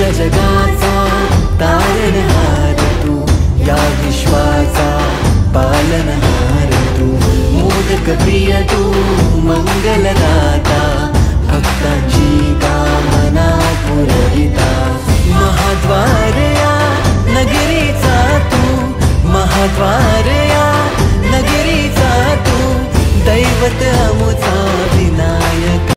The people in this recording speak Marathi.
अखिल जगाचा तारणहार तू, या विश्वाचा पालनहार तू, मोदक प्रिय तू मंगलदाता, भक्तांची कामना पुरविता। महाद्वार या नगरीचा तू, महाद्वार या नगरीचा तू, दैवत